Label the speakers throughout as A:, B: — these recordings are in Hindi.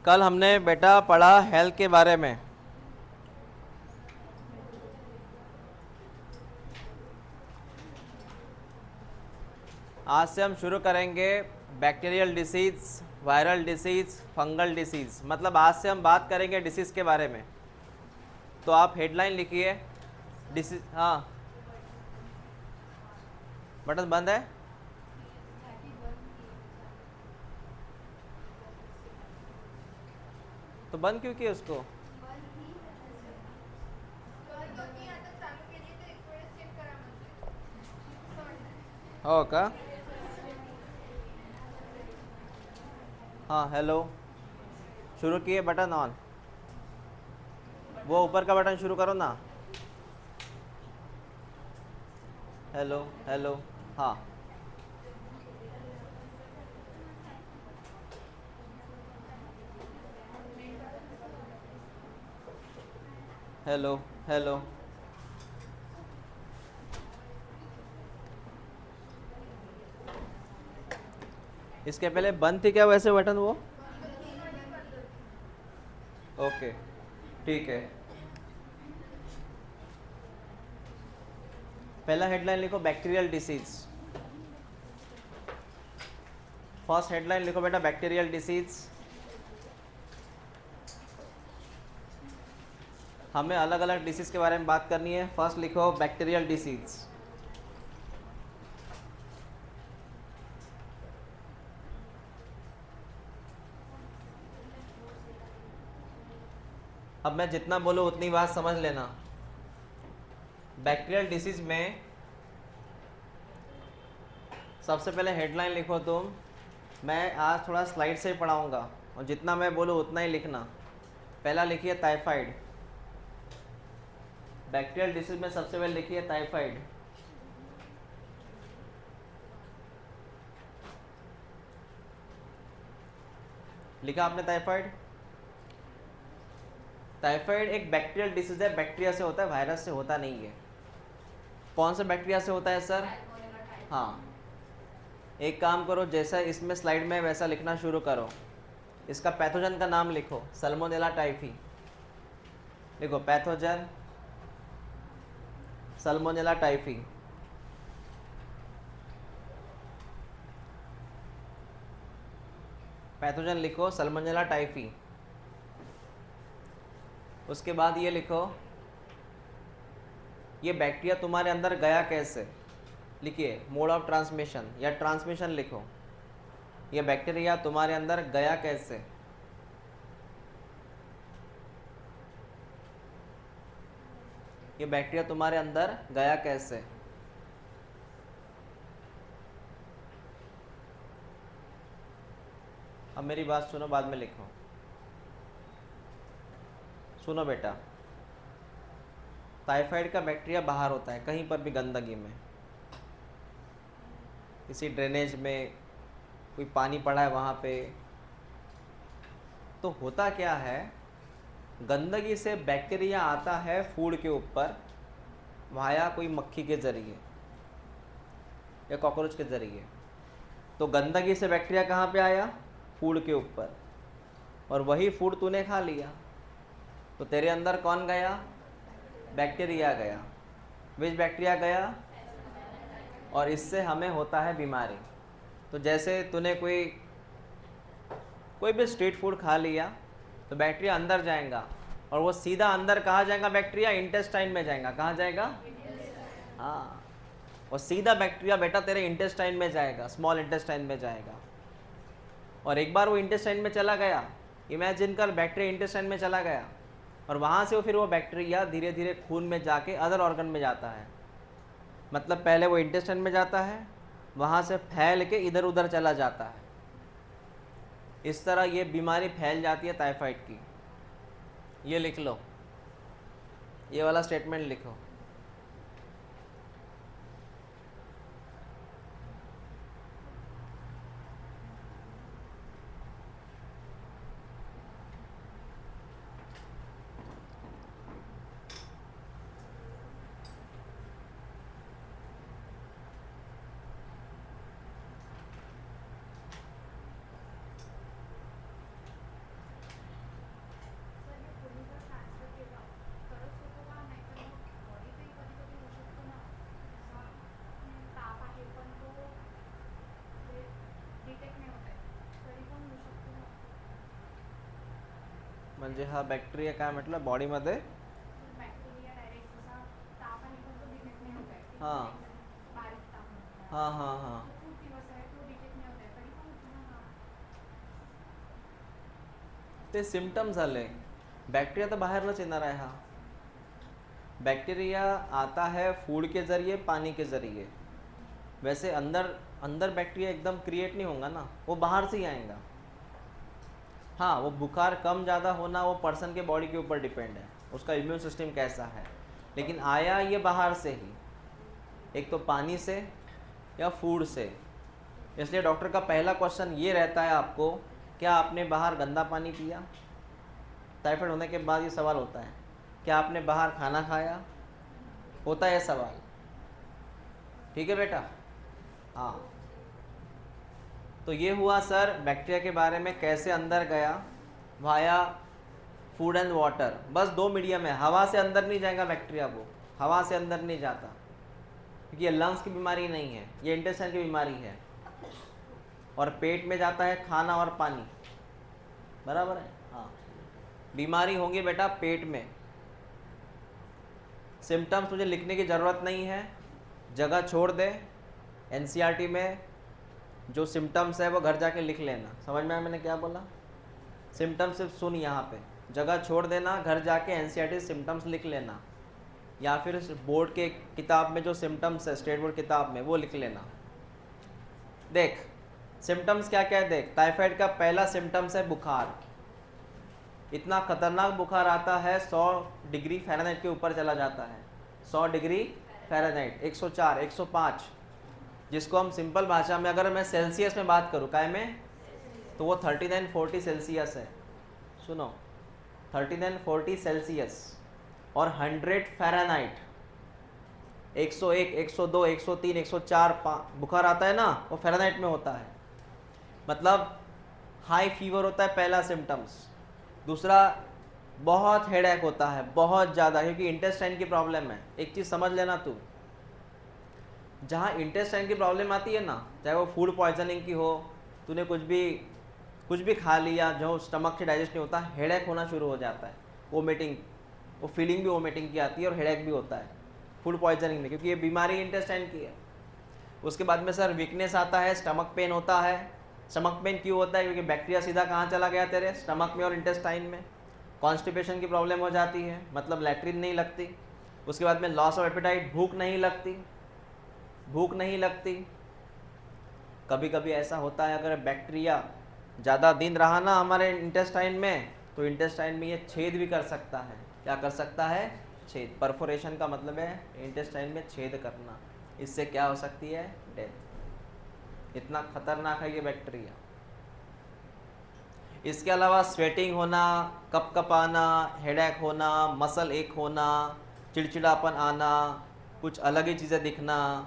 A: कल हमने बेटा पढ़ा हेल्थ के बारे में। आज से हम शुरू करेंगे bacterial disease, viral disease, fungal disease. मतलब आज से हम बात करेंगे डिसीज़ के बारे में। तो आप हेडलाइन लिखिए डिसीज। हाँ, बटन बंद है। तो बंद क्यों किया उसको? हो का? हाँ, हेलो। शुरू किए, बटन ऑन। वो ऊपर का बटन शुरू करो ना। Hello hello. हाँ, हेलो हेलो। इसके पहले बंद थी क्या वैसे बटन वो? ओके, ठीक है। पहला हेडलाइन लिखो बैक्टीरियल डिसीज। फर्स्ट हेडलाइन लिखो बेटा बैक्टीरियल डिसीज। हमें अलग अलग डिसीज के बारे में बात करनी है। फर्स्ट लिखो बैक्टीरियल डिसीज। अब मैं जितना बोलूँ उतनी बात समझ लेना। बैक्टीरियल डिसीज में सबसे पहले हेडलाइन लिखो तुम। मैं आज थोड़ा स्लाइड से ही पढ़ाऊँगा और जितना मैं बोलूँ उतना ही लिखना। पहला लिखिए टाइफाइड। बैक्टीरियल डिसीज में सबसे पहले लिखिए टाइफाइड। लिखा आपने टाइफाइड? टाइफाइड एक बैक्टीरियल डिसीज है, बैक्टीरिया से होता है, वायरस से होता नहीं है। कौन सा बैक्टीरिया से होता है सर? हाँ, एक काम करो, जैसा इसमें स्लाइड में वैसा लिखना शुरू करो। इसका पैथोजन का नाम लिखो, सल्मोनेला टाइफी। लिखो पैथोजन सल्मोनेला टाइफी। पैथोजन लिखो सल्मोनेला टाइफी। उसके बाद ये लिखो, ये बैक्टीरिया तुम्हारे अंदर गया कैसे। लिखिए मोड ऑफ ट्रांसमिशन या ट्रांसमिशन लिखो। ये बैक्टीरिया तुम्हारे अंदर गया कैसे। ये बैक्टीरिया तुम्हारे अंदर गया कैसे। अब मेरी बात सुनो, बाद में लिखो। सुनो बेटा, टाइफाइड का बैक्टीरिया बाहर होता है कहीं पर भी, गंदगी में, किसी ड्रेनेज में, कोई पानी पड़ा है वहाँ पे। तो होता क्या है, गंदगी से बैक्टीरिया आता है फूड के ऊपर वाया कोई मक्खी के ज़रिए या कॉकरोच के ज़रिए। तो गंदगी से बैक्टीरिया कहाँ पे आया? फूड के ऊपर। और वही फूड तूने खा लिया, तो तेरे अंदर कौन गया? बैक्टीरिया गया। विच बैक्टीरिया गया? और इससे हमें होता है बीमारी। तो जैसे तूने कोई कोई भी स्ट्रीट फूड खा लिया तो बैक्टीरिया अंदर जाएगा, और वो सीधा अंदर कहाँ जाएगा? बैक्टीरिया इंटेस्टाइन में जाएगा। कहाँ जाएगा? हाँ, और सीधा बैक्टीरिया बेटा तेरे इंटेस्टाइन में जाएगा, स्मॉल इंटेस्टाइन में जाएगा। और एक बार वो इंटेस्टाइन में चला गया, इमेजिन कर बैक्टीरिया इंटेस्टाइन में चला गया, और वहाँ से फिर वो बैक्टीरिया धीरे धीरे खून में जाके अदर ऑर्गन में जाता है। मतलब पहले वो इंटेस्टाइन में जाता है, वहाँ से फैल के इधर उधर चला जाता है। इस तरह ये बीमारी फैल जाती है टाइफाइड की। ये लिख लो, ये वाला स्टेटमेंट लिखो। म्हणजे हा बॅक्टेरिया काय म्हटलं बॉडीमध्ये
B: बॅक्टेरिया डायरेक्ट जसा ताप आणि पण तो डिटेक्ट नाही होत आहे.
A: हां
B: बारीक ताप म्हणतात.
A: हां हां हां
B: तो खूप दिवस आहे तो डिटेक्ट नाही होत आहे तरी पण होतो ना हा.
A: ते सिम्टम झाले. बैक्टीरिया तो बाहर न येणार आहे. हा बैक्टीरिया आता है फूड के ज़रिए, पानी के ज़रिए. वैसे अंदर अंदर बैक्टीरिया एकदम क्रिएट नहीं होगा ना, वो बाहर से ही आएगा. हाँ, वो बुखार कम ज़्यादा होना वो पर्सन के बॉडी के ऊपर डिपेंड है, उसका इम्यून सिस्टम कैसा है. लेकिन आया ये बाहर से ही, एक तो पानी से या फूड से. इसलिए डॉक्टर का पहला क्वेश्चन ये रहता है आपको, क्या आपने बाहर गंदा पानी पिया. टाइफाइड होने के बाद ये सवाल होता है, क्या आपने बाहर खाना खाया. होता है सवाल. ठीक है बेटा. हाँ, तो ये हुआ सर बैक्टीरिया के बारे में, कैसे अंदर गया वाया फूड एंड वाटर. बस दो मीडियम है, हवा से अंदर नहीं जाएगा बैक्टीरिया, वो हवा से अंदर नहीं जाता, क्योंकि ये लंग्स की बीमारी नहीं है, ये इंटेस्टाइन की बीमारी है. और पेट में जाता है खाना और पानी. बराबर है. हाँ, बीमारी होंगी बेटा पेट में. सिम्टम्स मुझे लिखने की ज़रूरत नहीं है, जगह छोड़ दे. एनसीईआरटी में जो सिम्टम्स है वो घर जाके लिख लेना. समझ में आया मैंने क्या बोला. सिम्टम्स सिर्फ सुन, यहाँ पे जगह छोड़ देना, घर जाके एनसीईआरटी सिम्टम्स लिख लेना, या फिर बोर्ड के किताब में जो सिम्टम्स है स्टेट बोर्ड किताब में वो लिख लेना. देख सिम्टम्स क्या क्या है. देख, टाइफाइड का पहला सिम्टम्स है बुखार. इतना खतरनाक बुखार आता है 100 डिग्री फ़ारेनहाइट के ऊपर चला जाता है. 100 डिग्री फ़ारेनहाइट, 104 105, जिसको हम सिंपल भाषा में अगर मैं सेल्सियस में बात करूँ काय में, तो वो 3940 सेल्सियस है. सुनो, 3940 सेल्सियस और 100 फ़ारेनहाइट, 101 102 103 104 बुखार आता है ना, वो फ़ारेनहाइट में होता है. मतलब हाई फीवर होता है पहला सिम्टम्स. दूसरा बहुत हेडेक होता है, बहुत ज़्यादा, क्योंकि इंटेस्टाइन की प्रॉब्लम है. एक चीज़ समझ लेना तू, जहाँ इंटेस्टाइन की प्रॉब्लम आती है ना, चाहे वो फूड पॉइजनिंग की हो, तूने कुछ भी खा लिया जो स्टमक से डाइजेस्ट नहीं होता, हेडेक होना शुरू हो जाता है. वोमिटिंग, वो फीलिंग भी वोमिटिंग की आती है और हेडेक भी होता है फूड पॉइजनिंग में, क्योंकि ये बीमारी इंटेस्टाइन की है. उसके बाद में सर वीकनेस आता है, स्टमक पेन होता है. स्टमक पेन क्यों होता है, क्योंकि बैक्टीरिया सीधा कहाँ चला गया तेरे स्टमक में और इंटेस्टाइन में. कॉन्स्टिपेशन की प्रॉब्लम हो जाती है, मतलब लैट्रिन नहीं लगती. उसके बाद में लॉस ऑफ एपेटाइट, भूख नहीं लगती. कभी कभी ऐसा होता है अगर बैक्टीरिया ज़्यादा दिन रहा ना हमारे इंटेस्टाइन में, तो इंटेस्टाइन में ये छेद भी कर सकता है. क्या कर सकता है, छेद. परफोरेशन का मतलब है इंटेस्टाइन में छेद करना. इससे क्या हो सकती है, डेथ. इतना खतरनाक है ये बैक्टीरिया. इसके अलावा स्वेटिंग होना, कपकपाना, हेडेक होना, मसल एक होना, चिड़चिड़ापन आना, कुछ अलग ही चीज़ें दिखना,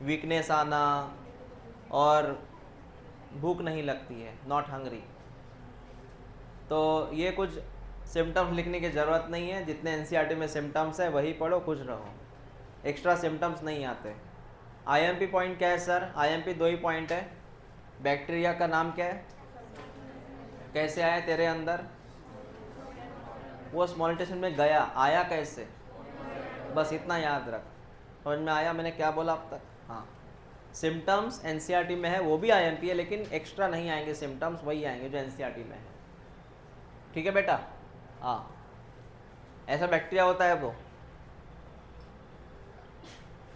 A: वीकनेस आना, और भूख नहीं लगती है, नॉट हंग्री. तो ये कुछ सिम्टम्स लिखने की ज़रूरत नहीं है, जितने एनसीईआरटी में सिम्टम्स है वही पढ़ो, खुश रहो. एक्स्ट्रा सिम्टम्स नहीं आते. आईएमपी पॉइंट क्या है सर, आईएमपी 2 ही पॉइंट है. बैक्टीरिया का नाम क्या है, कैसे आया तेरे अंदर, वो स्मॉल इंटेस्टाइन में गया, आया कैसे, बस इतना याद रख. समझ में आया मैंने क्या बोला अब तक. हाँ, सिम्टम्स एनसीईआरटी में है, वो भी आईएमपी है, लेकिन एक्स्ट्रा नहीं आएंगे सिम्टम्स, वही आएंगे जो एनसीईआरटी में है. ठीक है बेटा. हाँ, ऐसा बैक्टीरिया होता है वो.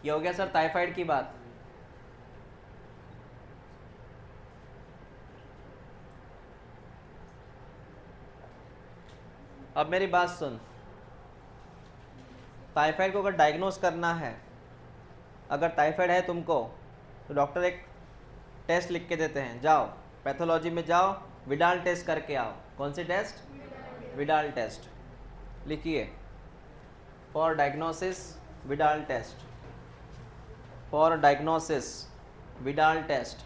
A: ये हो गया सर टाइफाइड की बात. अब मेरी बात सुन. टाइफाइड को अगर डायग्नोस करना है, अगर टाइफाइड है तुमको, तो डॉक्टर एक टेस्ट लिख के देते हैं. जाओ पैथोलॉजी में जाओ, विडाल टेस्ट करके आओ. कौन सी टेस्ट, विडाल टेस्ट. लिखिए, for diagnosis Widal test, for diagnosis Widal test.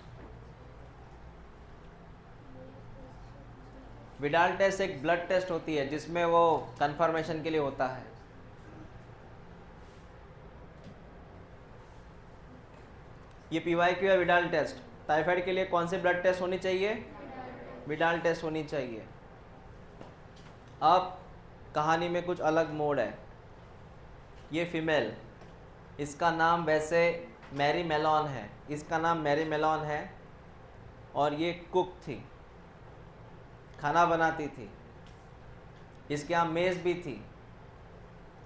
A: Widal test एक ब्लड टेस्ट होती है जिसमें वो कंफर्मेशन के लिए होता है. ये पीवाईक्यू है विडाल टेस्ट. टाइफाइड के लिए कौन सी ब्लड टेस्ट होनी चाहिए, विडाल टेस्ट होनी चाहिए. अब कहानी में कुछ अलग मोड़ है। ये फीमेल, इसका नाम वैसे मैरी मेलॉन है, इसका नाम मैरी मेलॉन है, और ये कुक थी, खाना बनाती थी, इसके यहाँ मेज़ भी थी,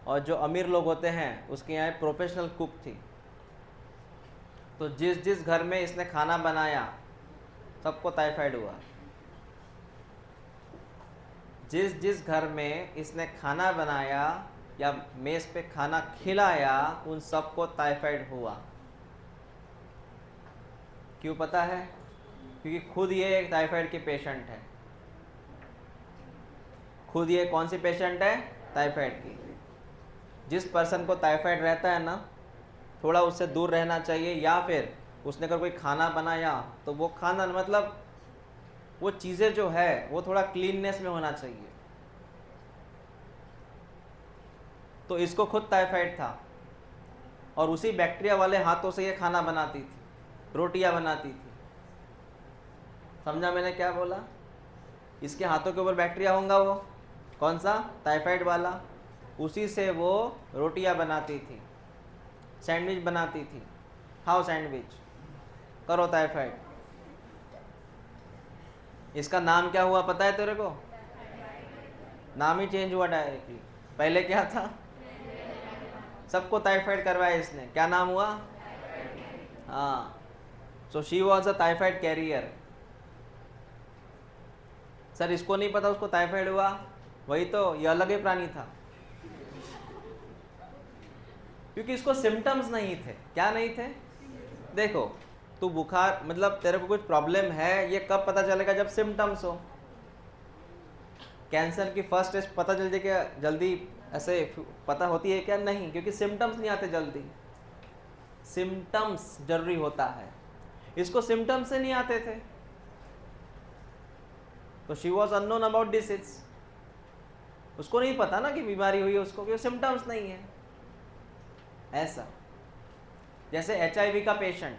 A: और जो अमीर लोग होते हैं उसके यहाँ प्रोफेशनल कुक थी। तो जिस जिस घर में इसने खाना बनाया सबको टाइफाइड हुआ। जिस जिस घर में इसने खाना बनाया या मेज़ पे खाना खिलाया उन सबको टाइफाइड हुआ। क्यों पता है? क्योंकि खुद ये एक टाइफाइड के पेशेंट है। खुद ये कौन सी पेशेंट है? टाइफाइड की। जिस पर्सन को टाइफाइड रहता है ना, थोड़ा उससे दूर रहना चाहिए, या फिर उसने अगर कोई खाना बनाया तो वो खाना मतलब वो चीज़ें जो है वो थोड़ा क्लीननेस में होना चाहिए। तो इसको खुद टाइफाइड था और उसी बैक्टीरिया वाले हाथों से ये खाना बनाती थी, रोटियां बनाती थी। समझा मैंने क्या बोला? इसके हाथों के ऊपर बैक्टीरिया होगा, वो कौन सा? टाइफाइड वाला। उसी से वो रोटियां बनाती थी, सैंडविच बनाती थी। खाओ सैंडविच, करो टाइफाइड। इसका नाम क्या हुआ पता है तेरे को? नाम ही चेंज हुआ डायरेक्टली। पहले क्या था? सबको टाइफाइड करवाया इसने, क्या नाम हुआ? हाँ, so she was a typhoid carrier. Sir इसको नहीं पता उसको टाइफाइड हुआ? वही तो, ये अलग ही प्राणी था, क्योंकि इसको सिम्टम्स नहीं थे। क्या नहीं थे? देखो, तू बुखार मतलब तेरे को कुछ प्रॉब्लम है, ये कब पता चलेगा? जब सिम्टम्स हो। कैंसर की फर्स्ट स्टेज पता चल जाए जल्दी ऐसे पता होती है क्या? नहीं, क्योंकि सिम्टम्स नहीं आते जल्दी। सिम्टम्स जरूरी होता है, इसको सिम्टम्स से नहीं आते थे। तो she was unknown about disease. उसको नहीं पता ना कि बीमारी हुई है उसको, क्योंकि सिम्टम्स नहीं है। ऐसा जैसे HIV का पेशेंट,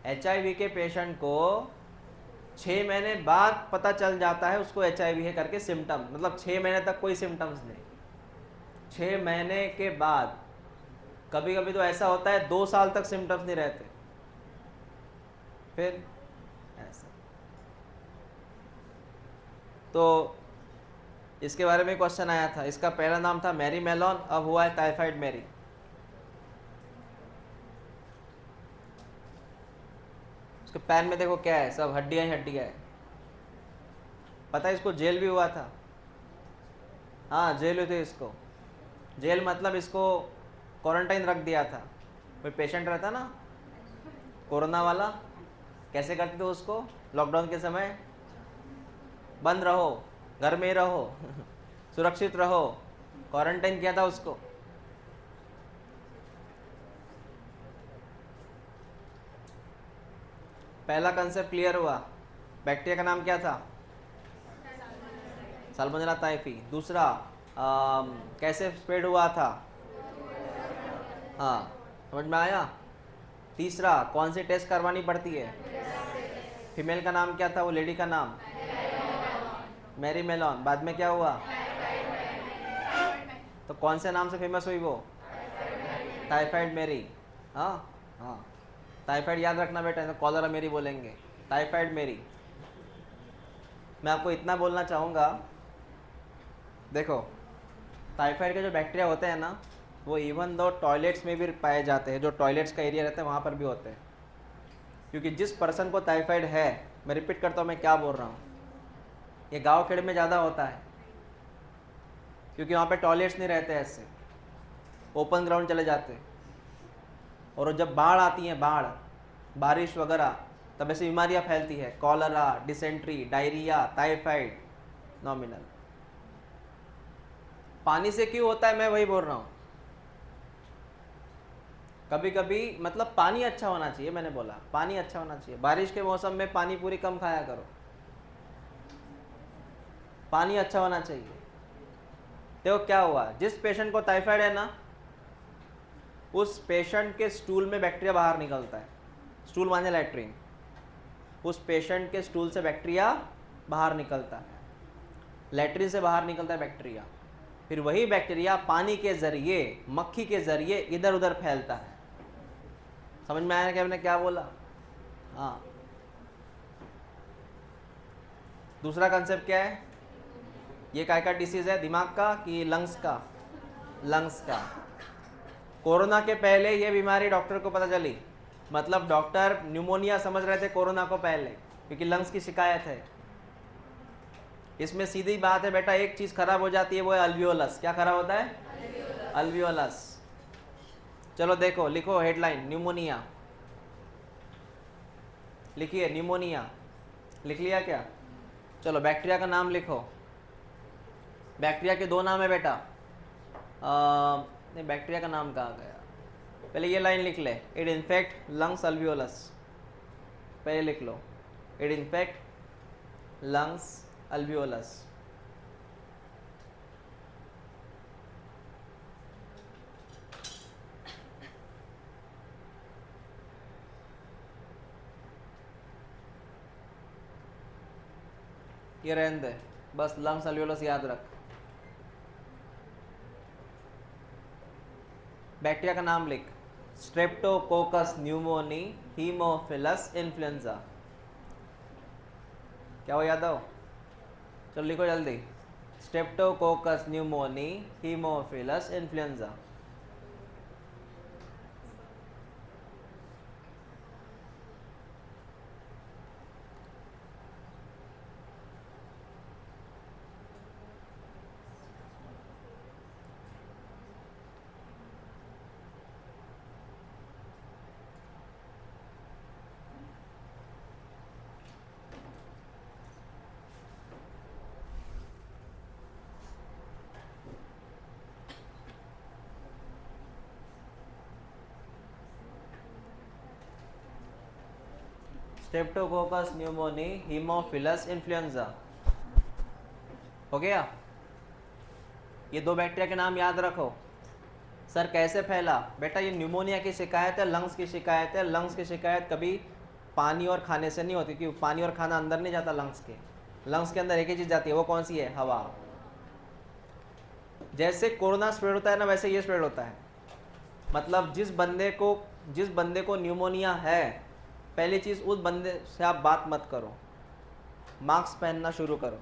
A: HIV के पेशेंट को 6 महीने बाद पता चल जाता है उसको HIV है करके सिम्टम, मतलब 6 महीने तक कोई सिम्टम्स नहीं। 6 महीने के बाद, कभी कभी तो ऐसा होता है 2 साल तक सिम्टम्स नहीं रहते। फिर ऐसा, तो इसके बारे में क्वेश्चन आया था। इसका पहला नाम था मैरी मेलॉन, अब हुआ है टाइफाइड मैरी। उसके पैर में देखो क्या है, सब हड्डियां ही हड्डियां है। पता है इसको जेल भी हुआ था। हाँ, जेल हुई थी इसको। जेल मतलब इसको क्वारंटाइन रख दिया था। कोई पेशेंट रहता ना कोरोना वाला, कैसे करते थे उसको? लॉकडाउन के समय बंद रहो, घर में ही रहो, सुरक्षित रहो, क्वारंटाइन किया था उसको। पहला कंसेप्ट क्लियर हुआ। बैक्टीरिया का नाम क्या था? Salmonella typhi. दूसरा कैसे स्प्रेड हुआ था? हाँ, समझ में आया। तीसरा कौन सी टेस्ट करवानी पड़ती है? फीमेल का नाम क्या था? वो लेडी का नाम मैरी मेलॉन। बाद में क्या हुआ? तो कौन से नाम से फेमस हुई वो? Typhoid Mary. हाँ हाँ, टाइफाइड याद रखना बेटा, तो कॉलरा मेरी बोलेंगे, टाइफाइड मैरी। मैं आपको इतना बोलना चाहूँगा, देखो टाइफाइड के जो बैक्टीरिया होते हैं ना, वो इवन दो टॉयलेट्स में भी पाए जाते हैं। जो टॉयलेट्स का एरिया रहता है वहाँ पर भी होते हैं। क्योंकि जिस पर्सन को टाइफाइड है, मैं रिपीट करता हूँ मैं क्या बोल रहा हूँ, ये गांव खेड़े में ज़्यादा होता है, क्योंकि वहाँ पे टॉयलेट्स नहीं रहते, ऐसे ओपन ग्राउंड चले जाते हैं। और जब बाढ़ आती है, बारिश वगैरह, तब ऐसी बीमारियाँ फैलती है, cholera, dysentery, diarrhoea, typhoid, nominal. पानी से क्यों होता है? मैं वही बोल रहा हूँ। कभी कभी मतलब पानी अच्छा होना चाहिए, मैंने बोला पानी अच्छा होना चाहिए। बारिश के मौसम में पानी पूरी कम खाया करो, पानी अच्छा होना चाहिए। देखो क्या हुआ, जिस पेशेंट को टाइफाइड है ना, उस पेशेंट के स्टूल में बैक्टीरिया बाहर निकलता है। स्टूल माने लैट्रिन। उस पेशेंट के स्टूल से बैक्टीरिया बाहर निकलता है। लैट्रिन से बाहर निकलता है बैक्टीरिया, फिर वही बैक्टीरिया पानी के जरिए, मक्खी के जरिए इधर उधर फैलता है। समझ में आया कि मैंने क्या बोला? हाँ। दूसरा कंसेप्ट क्या है? ये काय का डिसीज है, दिमाग का कि लंग्स का? लंग्स का। कोरोना के पहले ये बीमारी डॉक्टर को पता चली, मतलब डॉक्टर न्यूमोनिया समझ रहे थे कोरोना को पहले, क्योंकि लंग्स की शिकायत है। इसमें सीधी बात है बेटा, एक चीज खराब हो जाती है, वो है अल्वियोलस। क्या खराब होता है? अल्वियोलस। चलो देखो, लिखो हेडलाइन, न्यूमोनिया लिखिए, न्यूमोनिया लिख लिया क्या? चलो बैक्टीरिया का नाम लिखो। बैक्टीरिया के दो नाम है बेटा। नहीं, बैक्टीरिया का नाम कहाँ गया? पहले ये लाइन लिख ले, इट इन्फेक्ट लंग्स अल्वियोलस। पहले लिख लो, इट इन्फेक्ट लंग्स अल्वियोलस। ये रहने दे, बस लंग्स अल्वियोलस याद रख। बैक्टीरिया का नाम लिख, स्ट्रेप्टोकोकस न्यूमोनी हीमोफिलस इन्फ्लुएंजा। क्या हो यादव? चलो लिखो जल्दी, Streptococcus pneumoniae Haemophilus influenza. Streptococcus pneumoniae Haemophilus influenza. हो गया? ये दो बैक्टीरिया के नाम याद रखो। सर कैसे फैला? बेटा ये न्यूमोनिया की शिकायत है, लंग्स की शिकायत है। लंग्स की शिकायत कभी पानी और खाने से नहीं होती, क्योंकि पानी और खाना अंदर नहीं जाता लंग्स के। लंग्स के अंदर एक ही चीज़ जाती है, वो कौन सी है? हवा। जैसे कोरोना स्प्रेड होता है ना, वैसे ये स्प्रेड होता है। मतलब जिस बंदे को न्यूमोनिया है, पहली चीज़ उस बंदे से आप बात मत करो, मास्क पहनना शुरू करो।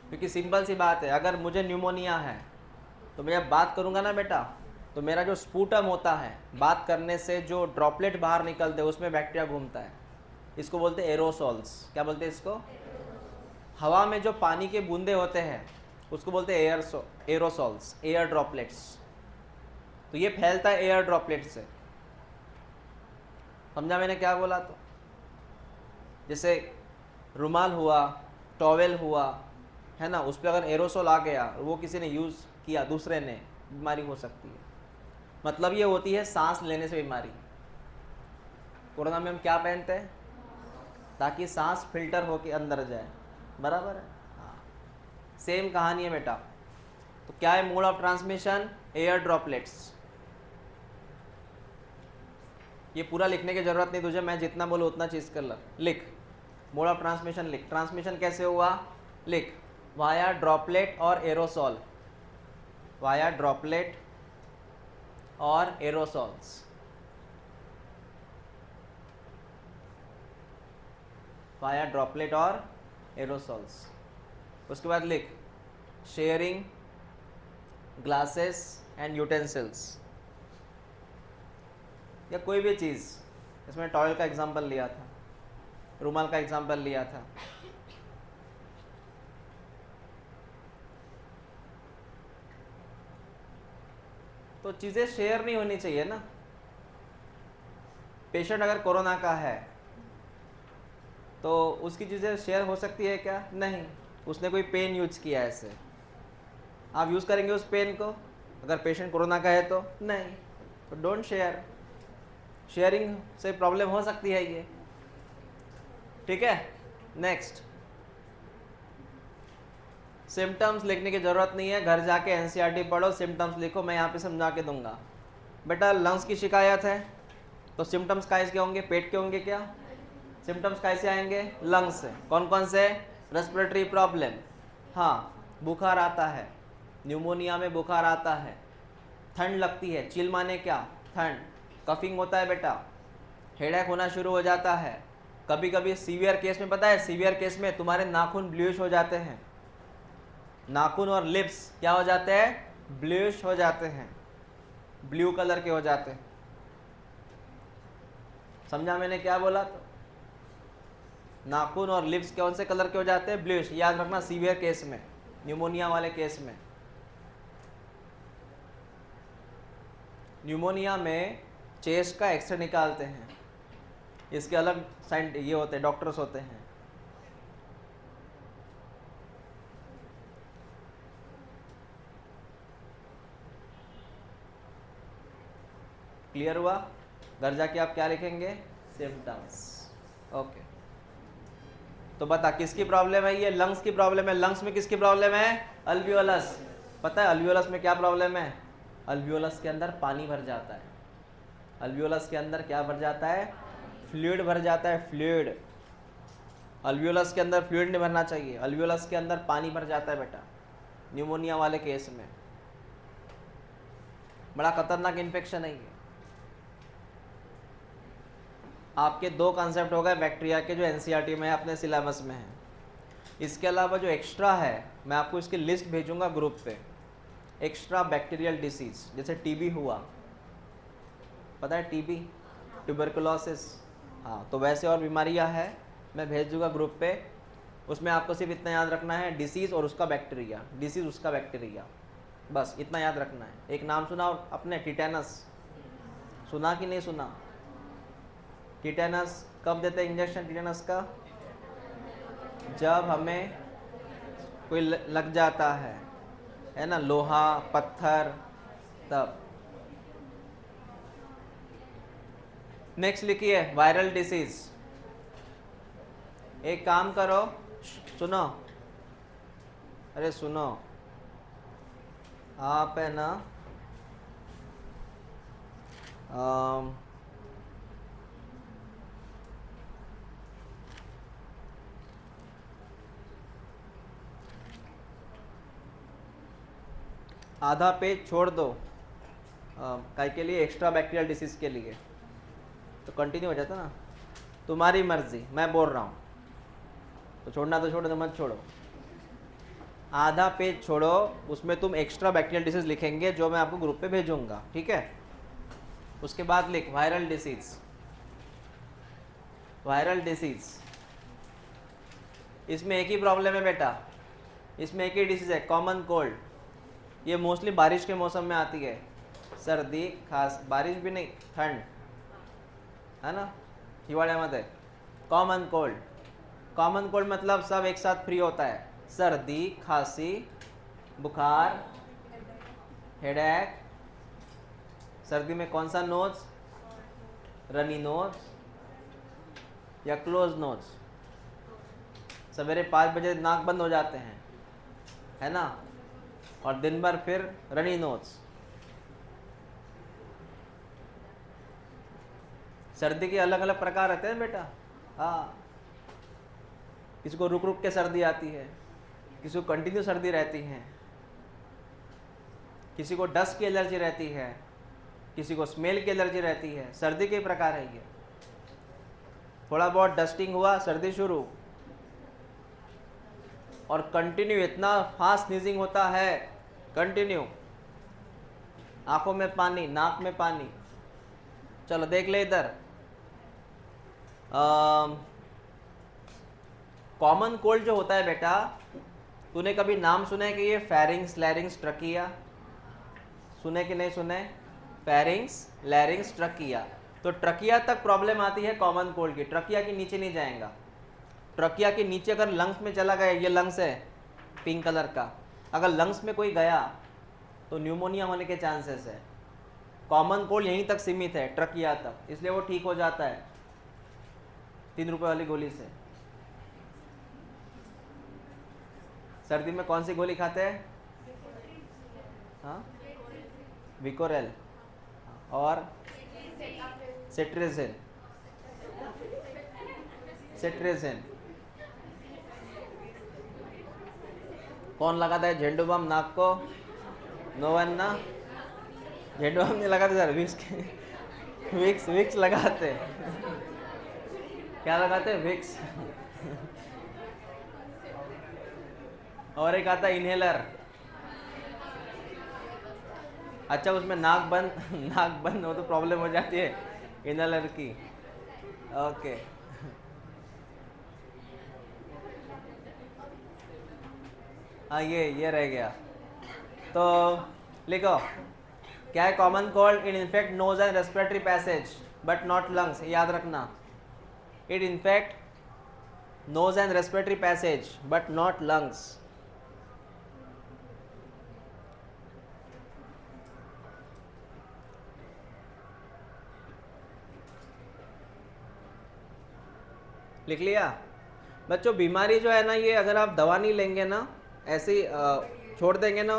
A: क्योंकि सिंपल सी बात है, अगर मुझे न्यूमोनिया है तो मैं जब बात करूंगा ना बेटा, तो मेरा जो स्पूटम होता है, बात करने से जो ड्रॉपलेट बाहर निकलते हैं, उसमें बैक्टीरिया घूमता है। इसको बोलते हैं एरोसोल्स। क्या बोलते हैं इसको? हवा में जो पानी के बूंदे होते हैं उसको बोलते हैं एरोसोल्स, एयर ड्रॉपलेट्स। तो ये फैलता है एयर ड्रॉपलेट से। समझा मैंने क्या बोला? तो जैसे रुमाल हुआ, टॉवेल हुआ, है ना, उस पर अगर एरोसोल आ गया, वो किसी ने यूज़ किया, दूसरे ने, बीमारी हो सकती है। मतलब ये होती है सांस लेने से बीमारी। कोरोना में हम क्या पहनते हैं? ताकि सांस फिल्टर होके अंदर जाए। बराबर है? हाँ, सेम कहानी है बेटा। तो क्या है mode of transmission? Air droplets. ये पूरा लिखने की जरूरत नहीं तुझे, मैं जितना बोलूँ उतना चीज़ कर लिख। मोड ऑफ ट्रांसमिशन लिख। ट्रांसमिशन कैसे हुआ? लिख, वाया ड्रॉपलेट और एरोसोल। वाया ड्रॉपलेट और एरोसोल्स। वाया ड्रॉपलेट और एरोसोल्स। उसके बाद लिख, शेयरिंग ग्लासेस एंड यूटेंसिल्स, या कोई भी चीज़। इसमें टॉयल का एग्जांपल लिया था, रुमाल का एग्जांपल लिया था। तो चीज़ें शेयर नहीं होनी चाहिए ना। पेशेंट अगर कोरोना का है तो उसकी चीज़ें शेयर हो सकती है क्या? नहीं। उसने कोई पेन यूज किया है, ऐसे आप यूज़ करेंगे उस पेन को? अगर पेशेंट कोरोना का है तो नहीं। तो डोंट शेयर। शेयरिंग से प्रॉब्लम हो सकती है ये। ठीक है, नेक्स्ट। सिम्टम्स लिखने की ज़रूरत नहीं है, घर जाके एनसीईआरटी पढ़ो, सिम्टम्स लिखो, मैं यहाँ पे समझा के दूंगा। बेटा लंग्स की शिकायत है तो सिम्टम्स कैसे होंगे? पेट के होंगे क्या? सिम्टम्स कैसे आएंगे? लंग्स से। कौन कौन से? रेस्पिरेटरी प्रॉब्लम, हाँ, बुखार आता है, न्यूमोनिया में बुखार आता है, ठंड लगती है, चिल माने क्या, ठंड, कफिंग होता है बेटा, हेडेक होना शुरू हो जाता है, कभी कभी सीवियर केस में, पता है सीवियर केस में तुम्हारे नाखून ब्लूइश हो जाते हैं, नाखून और लिप्स क्या हो जाते हैं, ब्लूइश हो जाते हैं, ब्लू कलर के हो जाते हैं। समझा मैंने क्या बोला? तो नाखून और लिप्स कौन से कलर के हो जाते हैं, ब्लूइश, याद रखना सीवियर केस में, न्यूमोनिया वाले केस में। न्यूमोनिया में चेस्ट का एक्सरे निकालते हैं, इसके अलग साइंट ये होते हैं, डॉक्टर्स होते हैं। क्लियर हुआ? घर जाके आप क्या लिखेंगे, सिम्टम्स। ओके, तो बता किसकी प्रॉब्लम है ये, लंग्स की प्रॉब्लम है। लंग्स में किसकी प्रॉब्लम है, अल्वियोलस। पता है अल्वियोलस में क्या प्रॉब्लम है, अल्वियोलस के अंदर पानी भर जाता है, अल्वियोलस के अंदर क्या भर जाता है, फ्लूइड भर जाता है, फ्लूइड। अल्वियोलस के अंदर फ्लूइड नहीं भरना चाहिए, अल्वियोलस के अंदर पानी भर जाता है बेटा, न्यूमोनिया वाले केस में। बड़ा खतरनाक इन्फेक्शन है ये। आपके दो कॉन्सेप्ट हो गए बैक्टीरिया के जो एनसीईआरटी में है, अपने सिलेबस में है। इसके अलावा जो एक्स्ट्रा है मैं आपको इसकी लिस्ट भेजूंगा ग्रुप पे, एक्स्ट्रा बैक्टीरियल डिसीज, जैसे टीबी हुआ, पता है टीबी, ट्यूबरकुलोसिस, हाँ, तो वैसे और बीमारियां हैं, मैं भेज दूंगा ग्रुप पे। उसमें आपको सिर्फ इतना याद रखना है, डिसीज़ और उसका बैक्टीरिया, डिसीज़ उसका बैक्टीरिया, बस इतना याद रखना है। एक नाम सुना और अपने, टिटेनस सुना कि नहीं सुना? टिटेनस कब देते हैं इंजेक्शन टिटेनस का, जब हमें कोई लग जाता है ना, लोहा पत्थर, तब। नेक्स्ट लिखिए वायरल डिसीज। एक काम करो, सुनो, अरे सुनो, आप है ना आधा पेज छोड़ दो काय के लिए, एक्स्ट्रा बैक्टीरियल डिसीज के लिए, तो कंटिन्यू हो जाता ना। तुम्हारी मर्जी, मैं बोल रहा हूँ तो छोड़ना तो छोड़ो, तो मत छोड़ो। आधा पेज छोड़ो, उसमें तुम एक्स्ट्रा बैक्टीरियल डिसीज लिखेंगे जो मैं आपको ग्रुप पे भेजूंगा, ठीक है? उसके बाद लिख वायरल डिसीज, वायरल डिसीज। इसमें एक ही प्रॉब्लम है बेटा, इसमें एक ही डिसीज है, कॉमन कोल्ड। ये मोस्टली बारिश के मौसम में आती है, सर्दी खास, बारिश भी नहीं, ठंड है ना, हिवाळ्यामध्ये। कॉमन कोल्ड, कॉमन कोल्ड मतलब सब एक साथ फ्री होता है, सर्दी, खांसी, बुखार, हेडेक। सर्दी में कौन सा नोज, रनी नोज या क्लोज नोज, सवेरे 5 बजे नाक बंद हो जाते हैं, है ना, और दिन भर फिर रनी नोज। सर्दी के अलग अलग प्रकार रहते हैं बेटा, हाँ, किसी को रुक रुक के सर्दी आती है, किसी को कंटिन्यू सर्दी रहती है, किसी को डस्ट की एलर्जी रहती है, किसी को स्मेल की एलर्जी रहती है। सर्दी के प्रकार है ये, थोड़ा बहुत डस्टिंग हुआ सर्दी शुरू, और कंटिन्यू इतना फास्ट स्नीजिंग होता है, कंटिन्यू, आंखों में पानी, नाक में पानी। चलो देख ले इधर, कॉमन कोल्ड जो होता है बेटा, तूने कभी नाम सुना है कि ये फेरिंग्स, लैरिंग्स, ट्रकिया, सुने कि नहीं सुने? Pharynx, लैरिंग्स, trachea. तो ट्रकिया तक प्रॉब्लम आती है कॉमन कोल्ड की, ट्रकिया के नीचे नहीं जाएगा। ट्रकिया के नीचे अगर लंग्स में चला गया, ये लंग्स है पिंक कलर का, अगर लंग्स में कोई गया तो न्यूमोनिया होने के चांसेस है। कॉमन कोल्ड यहीं तक सीमित है, ट्रकिया तक, इसलिए वो ठीक हो जाता है 3 रुपए वाली गोली से। सर्दी में कौन सी गोली खाते हैं? हाँ, विकोरेल और सेट्रेजिन, सेट्रेजिन। कौन लगाता है झेंडू बम नाक को? नो वन ना, झेंडू बम नहीं लगाते सर, विक्स विक्स लगाते। क्या लगाते? विक्स। और एक आता है इनहेलर। अच्छा उसमें नाक बंद नाक बंद हो तो प्रॉब्लम हो जाती है इनहेलर की। ओके हाँ ये रह गया। तो लिखो क्या है? Common cold it infect nose and respiratory passage but not lungs. याद रखना, it infect nose and respiratory passage but not lungs. लिख लिया बच्चों? बीमारी जो है ना, ये अगर आप दवा नहीं लेंगे ना, ऐसे ही छोड़ देंगे ना,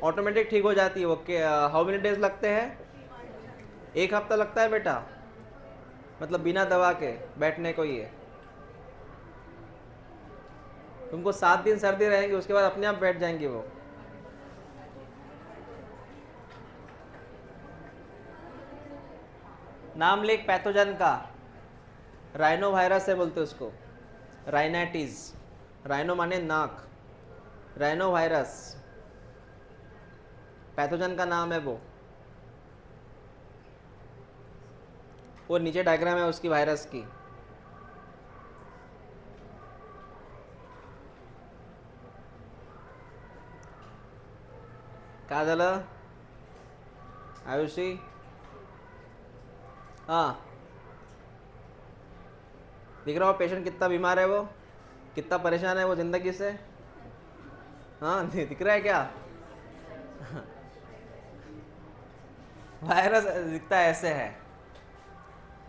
A: ऑटोमेटिक ठीक हो जाती है। ओके हाउ मेनी डेज लगते हैं? 1 हफ्ता लगता है बेटा, मतलब बिना दवा के बैठने को। ये तुमको 7 दिन सर्दी रहेंगी, उसके बाद अपने आप बैठ जाएंगी वो। नाम लिख पैथोजन का। राइनो वायरस है बोलते उसको, राइनाइटिस। राइनो माने नाक, राइनो वायरस पैथोजन का नाम है वो नीचे डायग्राम है उसकी वायरस की। काय झालं आयुषी? हाँ दिख रहा हो पेशेंट कितना बीमार है, वो कितना परेशान है वो ज़िंदगी से। हाँ दिख रहा है क्या? वायरस दिखता है ऐसे है।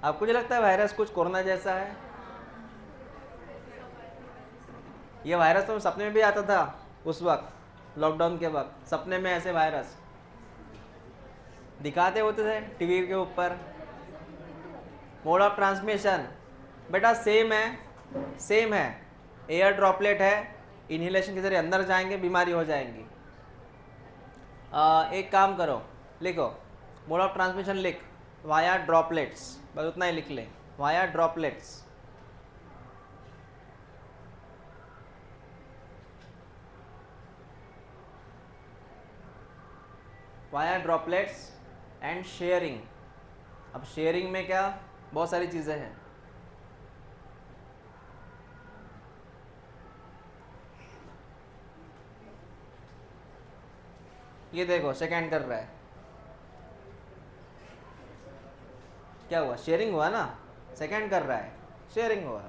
A: आपको जो लगता है वायरस कुछ कोरोना जैसा है? ये वायरस तो सपने में भी आता था उस वक्त, लॉकडाउन के वक्त। सपने में ऐसे वायरस दिखाते होते थे टीवी के ऊपर। मोड ऑफ ट्रांसमिशन बेटा सेम है, एयर ड्रॉपलेट है, इनहेलेशन के जरिए अंदर जाएंगे, बीमारी हो जाएंगी। एक काम करो, लिखो मोड ऑफ ट्रांसमिशन, लिख वाया ड्रॉपलेट्स, बस उतना ही लिख ले, via droplets. Via droplets and sharing. अब शेयरिंग में क्या, बहुत सारी चीज़ें हैं। ये देखो सेकेंड कर रहा है, क्या हुआ? शेयरिंग हुआ ना, सेकेंड कर रहा है, शेयरिंग हुआ।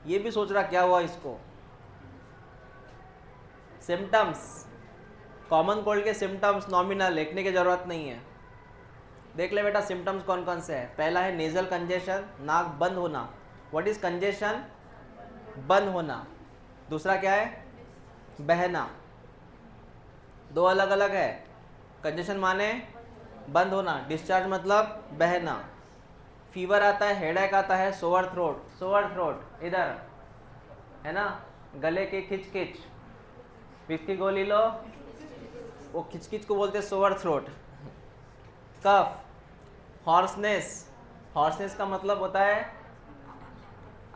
A: ये भी सोच रहा क्या हुआ इसको। सिम्टम्स, कॉमन कोल्ड के सिम्टम्स नॉमिनल, लिखने की जरूरत नहीं है। देख ले बेटा सिम्टम्स कौन कौन से हैं। पहला है नेजल कंजेशन, नाक बंद होना। What is congestion? बंद होना। दूसरा क्या है? बहना। दो अलग अलग है। कंजेशन माने बंद होना, डिस्चार्ज मतलब बहना। फीवर आता है, हेडेक आता है, सोअर थ्रोट इधर है ना, गले की खिचखिच, विक्स की गोली लो, वो खिचखिच को बोलते हैं सोअर थ्रोट। कफ, हॉर्सनेस का मतलब होता है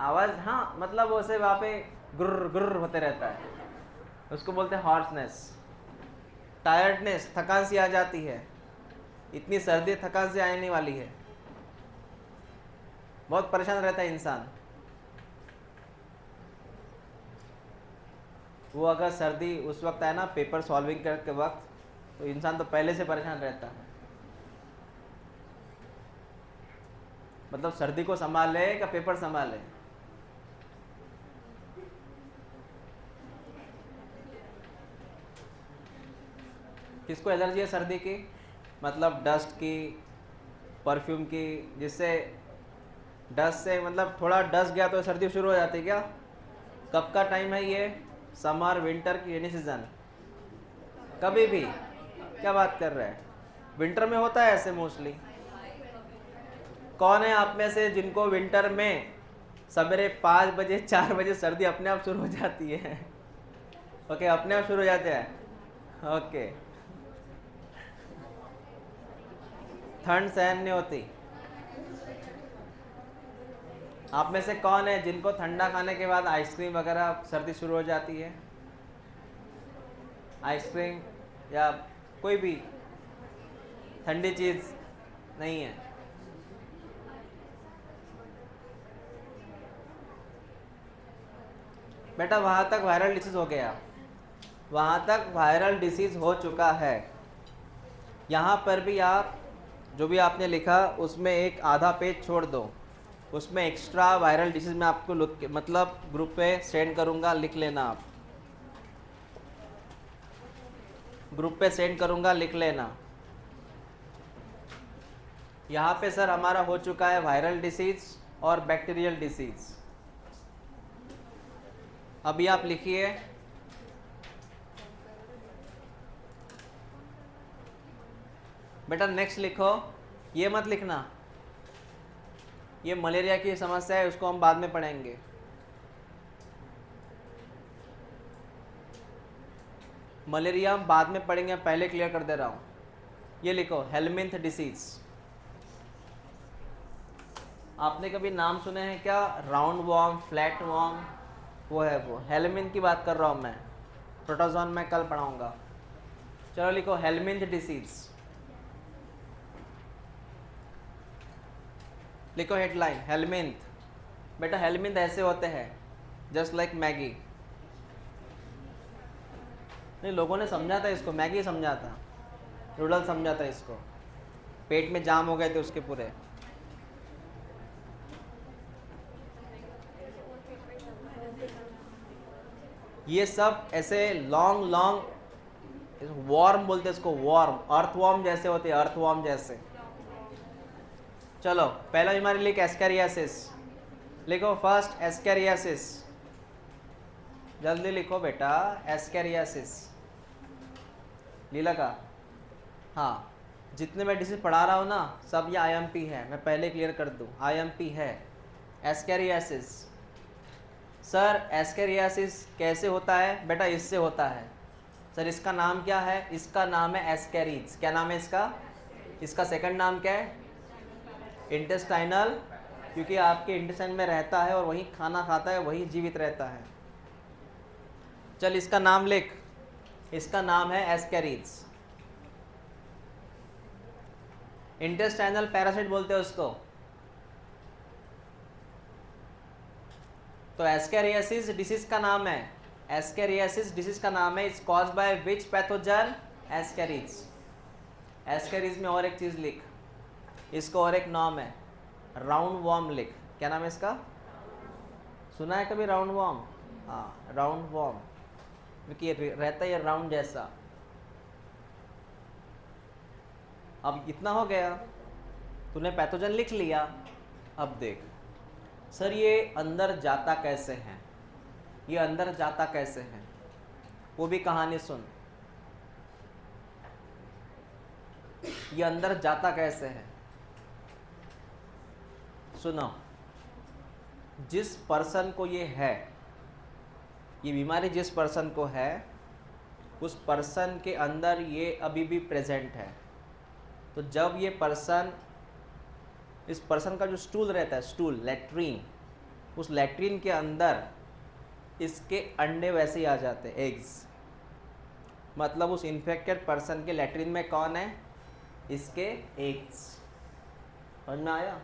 A: आवाज, हाँ मतलब वैसे वहाँ पे गुर्र गुर्र होते रहता है, उसको बोलते हैं हॉर्सनेस। टायर्डनेस, थकान सी आ जाती है, इतनी सर्दी थकान से आने वाली है, बहुत परेशान रहता है इंसान। वो अगर सर्दी उस वक्त आए ना पेपर सॉल्विंग के वक्त, तो इंसान तो पहले से परेशान रहता है। मतलब सर्दी को संभाले या पेपर संभाले। किसको एलर्जी है सर्दी की? मतलब डस्ट की, परफ्यूम की, जिससे डस्ट से मतलब थोड़ा डस्ट गया तो सर्दी शुरू हो जाती है क्या? कब का टाइम है ये? समर विंटर की रेनी सीजन, कभी भी। क्या बात कर रहे हैं, विंटर में होता है ऐसे मोस्टली। कौन है आप में से जिनको विंटर में सवेरे 5 बजे 4 बजे सर्दी अपने आप शुरू हो जाती है। ओके, अपने आप शुरू हो जाते हैं। ओके, ठंड सहन नहीं होती। आप में से कौन है जिनको ठंडा खाने के बाद आइसक्रीम वगैरह सर्दी शुरू हो जाती है? आइसक्रीम या कोई भी ठंडी चीज़ नहीं है? बेटा वहाँ तक वायरल डिसीज़ हो गया, वहाँ तक वायरल डिसीज़ हो चुका है। यहाँ पर भी आप जो भी आपने लिखा उसमें एक आधा पेज छोड़ दो, उसमें एक्स्ट्रा वायरल डिसीज़ मैं आपको मतलब ग्रुप पे सेंड करूँगा, लिख लेना। आप ग्रुप पे सेंड करूँगा, लिख लेना। यहाँ पे सर हमारा हो चुका है वायरल डिसीज़ और बैक्टीरियल डिसीज़। अभी आप लिखिए बेटा, नेक्स्ट लिखो। ये मत लिखना, ये मलेरिया की समस्या है, उसको हम बाद में पढ़ेंगे। मलेरिया हम बाद में पढ़ेंगे, पहले क्लियर कर दे रहा हूँ। ये लिखो हेलमिंथ डिसीज। आपने कभी नाम सुने हैं क्या? राउंड वॉर्म, फ्लैट वॉर्म, वो है वो हेलमिंथ की बात कर रहा हूँ मैं। प्रोटोजोन में कल पढ़ाऊँगा। चलो लिखो हेलमिंथ डिसीज। लिखो हेडलाइन हेलमिंथ। बेटा हेलमिंथ ऐसे होते हैं जस्ट लाइक मैगी। नहीं, लोगों ने समझा था इसको, मैगी समझा था, नूडल समझा था इसको। पेट में जाम हो गए थे उसके पूरे। ये सब ऐसे लॉन्ग लॉन्ग वॉर्म बोलते हैं इसको, वॉर्म, अर्थवॉर्म जैसे होते हैं, अर्थवॉर्म जैसे। चलो पहला हमारे लिए एस्कैरियासिस। लिखो फर्स्ट एस्कैरियासिस, जल्दी लिखो बेटा, एस्कैरियासिस। लीला का, हाँ, जितने मैं डिसीज पढ़ा रहा हूँ ना सब ये आईएमपी है, मैं पहले क्लियर कर दूँ, आईएमपी है। एस्कैरियासिस सर, एस्कैरियासिस कैसे होता है? बेटा इससे होता है सर। इसका नाम क्या है? इसका नाम है एस्कैरिड्स। क्या नाम है इसका? इसका सेकंड नाम क्या है? इंटेस्टाइनल, क्योंकि आपके इंटेस्टाइन में रहता है और वही खाना खाता है, वही जीवित रहता है। चल इसका नाम लिख, इसका नाम है एस्कैरिड्स। इंटेस्टाइनल पैरासाइट बोलते हैं उसको। तो एस्कैरियासिस डिसीज का नाम है, एस्कैरियासिस डिसीज का नाम है। It's caused by which pathogen? Ascarids. Ascarids में और एक चीज लिख, इसको और एक नाम है राउंड वॉर्म लिख। क्या नाम है इसका? सुना है कभी राउंड वॉर्म? हाँ, राउंड वॉर्म, क्योंकि ये रहता है राउंड जैसा। अब इतना हो गया, तूने पैथोजन लिख लिया। अब देख सर, ये अंदर जाता कैसे है, ये अंदर जाता कैसे है, वो भी कहानी सुन। ये अंदर जाता कैसे है सुनो। जिस पर्सन को ये है, ये बीमारी जिस पर्सन को है, उस पर्सन के अंदर ये अभी भी प्रेजेंट है। तो जब ये पर्सन, इस पर्सन का जो स्टूल रहता है, स्टूल, लैट्रीन, उस लैट्रीन के अंदर इसके अंडे वैसे ही आ जाते हैं, एग्स। मतलब उस इन्फेक्टेड पर्सन के लैट्रीन में कौन है? इसके एग्स। समझ में आया?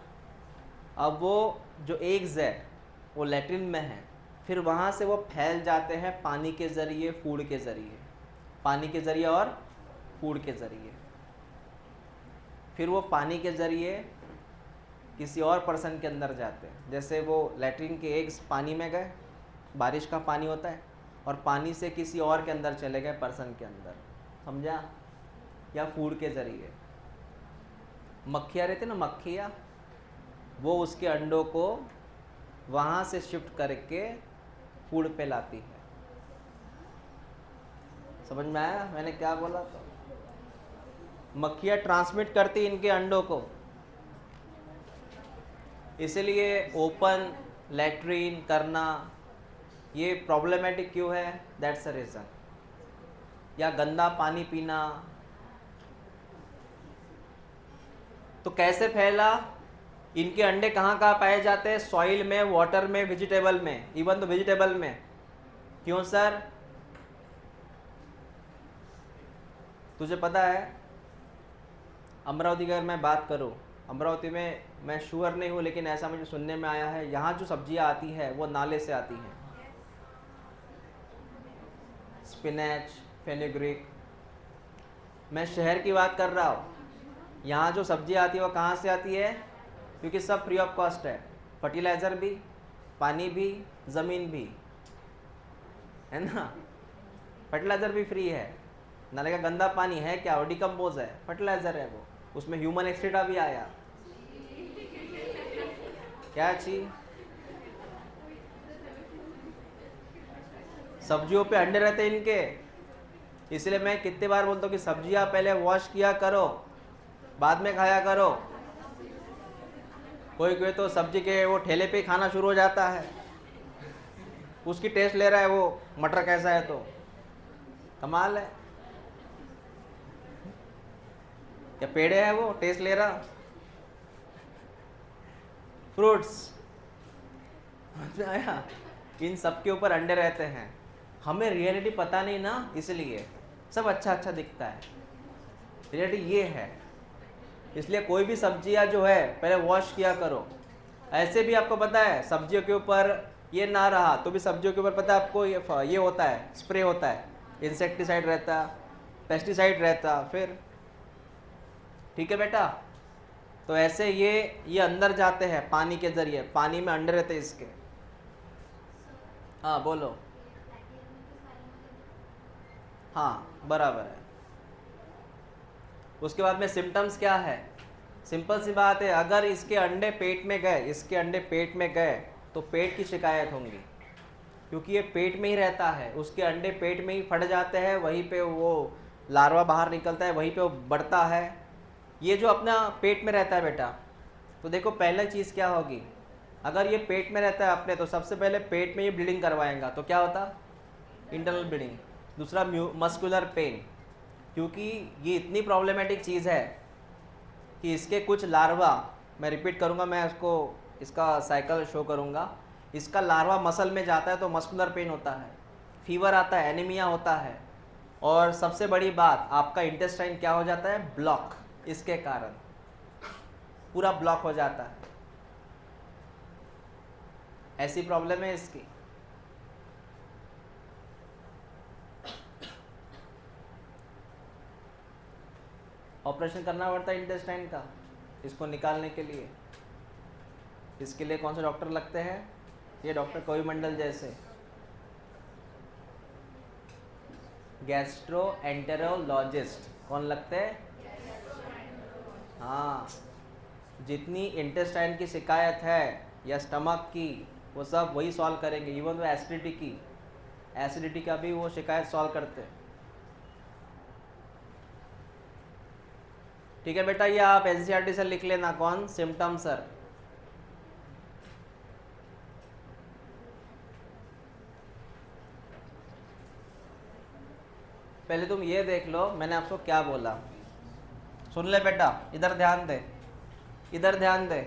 A: अब वो जो एग्स है वो लैट्रिन में है, फिर वहाँ से वो फैल जाते हैं पानी के ज़रिए, फूड के ज़रिए, पानी के ज़रिए और फूड के ज़रिए। फिर वो पानी के ज़रिए किसी और पर्सन के अंदर जाते हैं। जैसे वो लैट्रिन के एग्स पानी में गए, बारिश का पानी होता है, और पानी से किसी और के अंदर चले गए, पर्सन के अंदर, समझा? या फूड के ज़रिए। मक्खियाँ रहती ना, मक्खियाँ, वो उसके अंडों को वहाँ से शिफ्ट करके फूड पे लाती है। समझ में आया मैंने क्या बोला? तो मक्खियाँ ट्रांसमिट करती इनके अंडों को, इसलिए ओपन लैट्रीन करना ये प्रॉब्लमेटिक क्यों है, दैट्स अ रीज़न। या गंदा पानी पीना, तो कैसे फैला, इनके अंडे कहाँ कहाँ पाए जाते हैं, सॉइल में, वाटर में, वेजिटेबल में, इवन तो वेजिटेबल में। क्यों सर, तुझे पता है अमरावती की अगर मैं बात करूँ, अमरावती में मैं श्योर नहीं हूँ लेकिन ऐसा मुझे सुनने में आया है, यहाँ जो सब्जियाँ आती है वो नाले से आती हैं। स्पिनच, फेनुग्रीक, मैं शहर की बात कर रहा हूँ। यहाँ जो सब्जी आती है वो कहाँ से आती है, क्योंकि सब फ्री ऑफ कॉस्ट है, फर्टिलाइज़र भी, पानी भी, ज़मीन भी, है ना। फर्टिलाइज़र भी फ्री है, नाले का गंदा पानी है क्या, वो डिकम्पोज है, फर्टिलाइज़र है वो, उसमें ह्यूमन एक्सट्रेटा भी आया। क्या चीज, सब्जियों पे अंडे रहते हैं इनके, इसलिए मैं कितनी बार बोलता हूँ कि सब्जियां पहले वॉश किया करो, बाद में खाया करो। कोई कोई तो सब्जी के वो ठेले पे ही खाना शुरू हो जाता है, उसकी टेस्ट ले रहा है वो मटर कैसा है, तो कमाल है। क्या पेड़े है वो टेस्ट ले रहा, फ्रूट्स, समझ में आया। इन सब के ऊपर अंडे रहते हैं, हमें रियलिटी पता नहीं ना, इसलिए सब अच्छा अच्छा दिखता है, रियलिटी ये है। इसलिए कोई भी सब्जियां जो है पहले वॉश किया करो। ऐसे भी आपको पता है सब्जियों के ऊपर ये ना रहा तो भी सब्जियों के ऊपर पता है आपको ये होता है, स्प्रे होता है, इंसेक्टिसाइड रहता, पेस्टिसाइड रहता, फिर ठीक है बेटा। तो ऐसे ये अंदर जाते हैं पानी के जरिए, पानी में अंडे रहते हैं इसके। हाँ बोलो, हाँ बराबर है। उसके बाद में सिम्टम्स क्या है, सिंपल सी बात है, अगर इसके अंडे पेट में गए, इसके अंडे पेट में गए तो पेट की शिकायत होंगी, क्योंकि ये पेट में ही रहता है, उसके अंडे पेट में ही फट जाते हैं, वहीं पे वो लार्वा बाहर निकलता है, वहीं पे वो बढ़ता है। ये जो अपना पेट में रहता है बेटा, तो देखो पहले चीज़ क्या होगी, अगर ये पेट में रहता है अपने, तो सबसे पहले पेट में ये ब्लीडिंग करवाएगा, तो क्या होता, इंटरनल ब्लीडिंग। दूसरा मस्कुलर पेन, क्योंकि ये इतनी प्रॉब्लमेटिक चीज़ है कि इसके कुछ लार्वा, मैं रिपीट करूँगा, मैं इसको इसका साइकिल शो करूँगा, इसका लार्वा मसल में जाता है तो मस्कुलर पेन होता है, फीवर आता है, एनीमिया होता है, और सबसे बड़ी बात आपका इंटेस्टाइन क्या हो जाता है, ब्लॉक, इसके कारण पूरा ब्लॉक हो जाता है। ऐसी प्रॉब्लम है इसकी। ऑपरेशन करना पड़ता है इंटेस्टाइन का, इसको निकालने के लिए। इसके लिए कौन से डॉक्टर लगते हैं, ये डॉक्टर कोविमंडल जैसे, गैस्ट्रोएंटेरोलॉजिस्ट। कौन लगते हैं, हाँ, जितनी इंटेस्टाइन की शिकायत है या स्टमक की, वो सब वही सॉल्व करेंगे। इवन वो एसिडिटी का भी वो शिकायत सॉल्व करते हैं। ठीक है बेटा, ये आप एनसीईआरटी से लिख लेना, कौन, सिम्टम सर। पहले तुम ये देख लो मैंने आपको क्या बोला, सुन ले बेटा, इधर ध्यान दे, इधर ध्यान दे।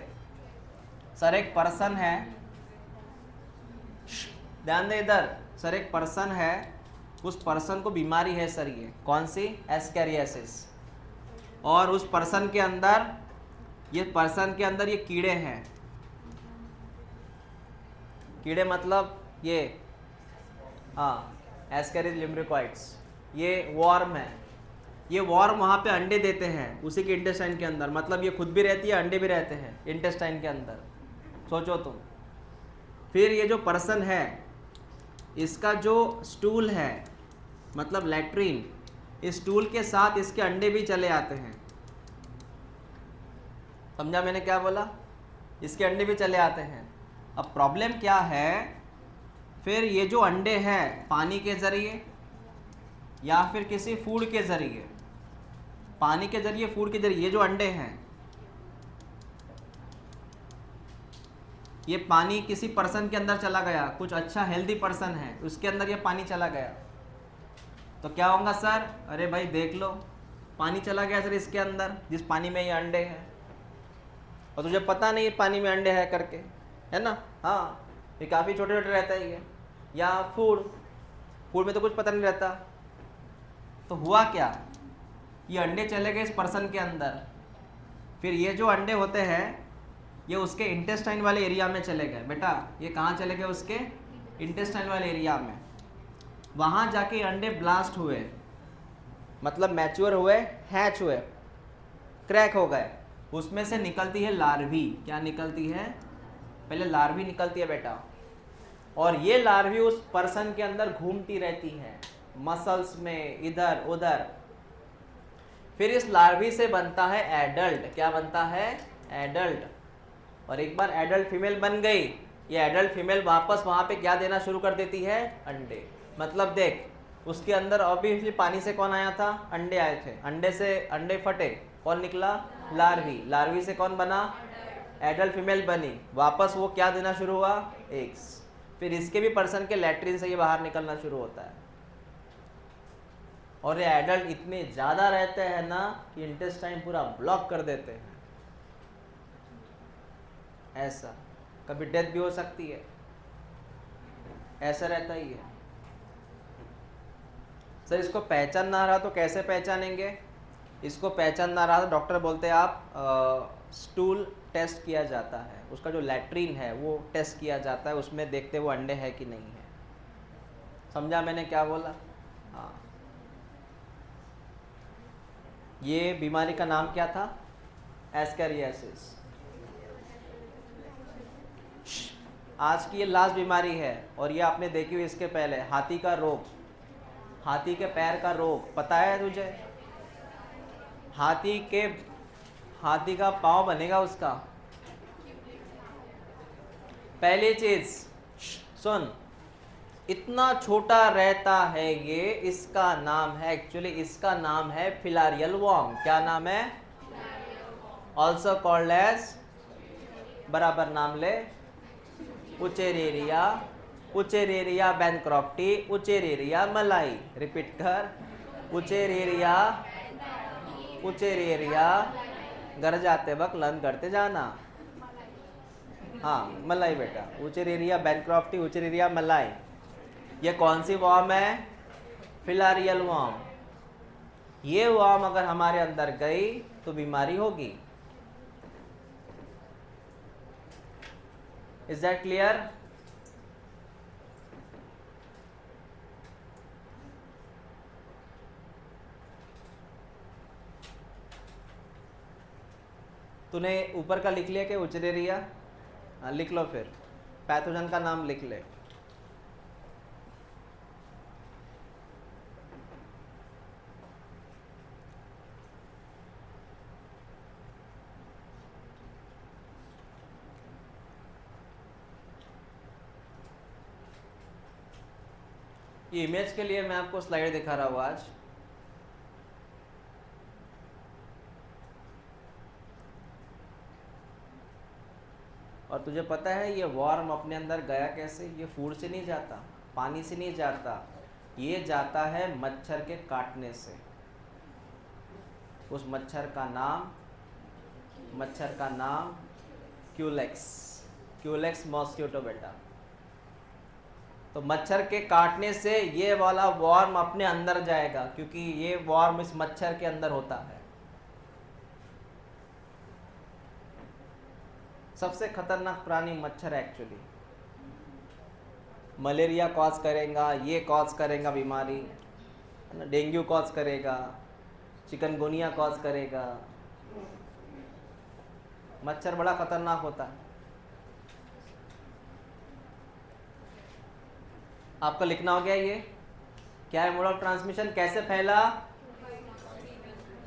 A: सर एक पर्सन है, ध्यान दे इधर, सर एक पर्सन है, उस पर्सन को बीमारी है सर, ये कौन सी, एस्कैरियासिस, और उस पर्सन के अंदर, ये पर्सन के अंदर ये कीड़े हैं, कीड़े मतलब ये, हाँ, एस्कैरिस लिम्ब्रिकॉइड्स, ये वॉर्म है, ये वॉर्म वहाँ पे अंडे देते हैं उसी के इंटेस्टाइन के अंदर, मतलब ये खुद भी रहती है, अंडे भी रहते हैं इंटेस्टाइन के अंदर, सोचो तुम। फिर ये जो पर्सन है, इसका जो स्टूल है, मतलब लैट्रीन, इस स्टूल के साथ इसके अंडे भी चले आते हैं। समझा मैंने क्या बोला, इसके अंडे भी चले आते हैं। अब प्रॉब्लम क्या है, फिर ये जो अंडे हैं पानी के ज़रिए या फिर किसी फूड के ज़रिए, पानी के ज़रिए, फूड के ज़रिए, ये जो अंडे हैं ये पानी किसी पर्सन के अंदर चला गया, कुछ अच्छा हेल्दी पर्सन है उसके अंदर ये पानी चला गया, तो क्या होगा सर? अरे भाई देख लो, पानी चला गया सर इसके अंदर, जिस पानी में ये अंडे हैं, और तुझे पता नहीं पानी में अंडे है करके, है ना? हाँ, ये काफ़ी छोटे छोटे रहता है ये। या फूड में तो कुछ पता नहीं रहता। तो हुआ क्या, ये अंडे चले गए इस पर्सन के अंदर, फिर ये जो अंडे होते हैं ये उसके इंटेस्टाइन वाले एरिया में चले गए। बेटा ये कहाँ चले गए? उसके इंटेस्टाइन वाले एरिया में। वहाँ जाके अंडे ब्लास्ट हुए, मतलब मैच्योर हुए, हैच हुए, क्रैक हो गए। उसमें से निकलती है लार्वी। क्या निकलती है? पहले लार्वी निकलती है बेटा, और ये लार्वी उस पर्सन के अंदर घूमती रहती है, मसल्स में, इधर उधर। फिर इस लार्वी से बनता है एडल्ट। क्या बनता है? एडल्ट। और एक बार एडल्ट फीमेल बन गई, ये एडल्ट फीमेल वापस वहाँ पे क्या देना शुरू कर देती है? अंडे। मतलब देख, उसके अंदर ऑब्वियसली पानी से कौन आया था? अंडे आए थे। अंडे से अंडे फटे, कौन निकला? लार्वी। लार्वी से कौन बना? एडल्ट फीमेल बनी। वापस वो क्या देना शुरू हुआ? एग्स। फिर इसके भी पर्सन के लैट्रिन से ये बाहर निकलना शुरू होता है। और ये एडल्ट इतने ज़्यादा रहते हैं ना कि इंटेस्टाइन पूरा ब्लॉक कर देते हैं। ऐसा कभी डेथ भी हो सकती है, ऐसा रहता ही है। सर इसको पहचान ना रहा तो कैसे पहचानेंगे? इसको पहचान ना रहा तो डॉक्टर बोलते हैं आप स्टूल टेस्ट किया जाता है, उसका जो लैट्रिन है वो टेस्ट किया जाता है, उसमें देखते वो अंडे है कि नहीं है। समझा मैंने क्या बोला? हाँ। ये बीमारी का नाम क्या था? एस्कैरियासिस। आज की ये लास्ट बीमारी है, और ये आपने देखी हुई इसके पहले, हाथी का रोग, हाथी के पैर का रोग। पता है तुझे? हाथी का पाँव बनेगा उसका। पहली चीज सुन, इतना छोटा रहता है ये, इसका नाम है, एक्चुअली इसका नाम है फिलारियल वॉर्म। क्या नाम है? ऑल्सो कॉल्ड एज, बराबर नाम ले, उचेरेरिया, उचेरेरिया बैनक्रॉफ्टी, उचेरेरिया मलाई। रिपीट कर, उचेरेरिया, उचेरेरिया। घर जाते वक्त लर्न करते जाना। हाँ, मलाई बेटा, उचेरेरिया बैनक्रॉफ्टी, उचेरेरिया मलाई। ये कौन सी वॉर्म है? Filarial worm. ये वॉर्म अगर हमारे अंदर गई तो बीमारी होगी। Is that clear? तूने ऊपर का लिख लिया क्या? उचरेरिया? हाँ, लिख लो फिर, पैथोजन का नाम लिख ले। ये इमेज के लिए मैं आपको स्लाइड दिखा रहा हूँ आज। और तुझे पता है ये वॉर्म अपने अंदर गया कैसे? ये फूड से नहीं जाता, पानी से नहीं जाता, ये जाता है मच्छर के काटने से। उस मच्छर का नाम क्यूलेक्स, क्यूलेक्स मॉस्किटो बेटा। तो मच्छर के काटने से ये वाला वॉर्म अपने अंदर जाएगा, क्योंकि ये वॉर्म इस मच्छर के अंदर होता है। सबसे खतरनाक प्राणी मच्छर एक्चुअली। मलेरिया कॉज करेगा, ये कॉज करेगा बीमारी, है ना, डेंगू कॉज करेगा, चिकनगुनिया कॉज करेगा। मच्छर बड़ा खतरनाक होता है। आपका लिखना हो गया ये क्या है? मोड ऑफ ट्रांसमिशन कैसे फैला?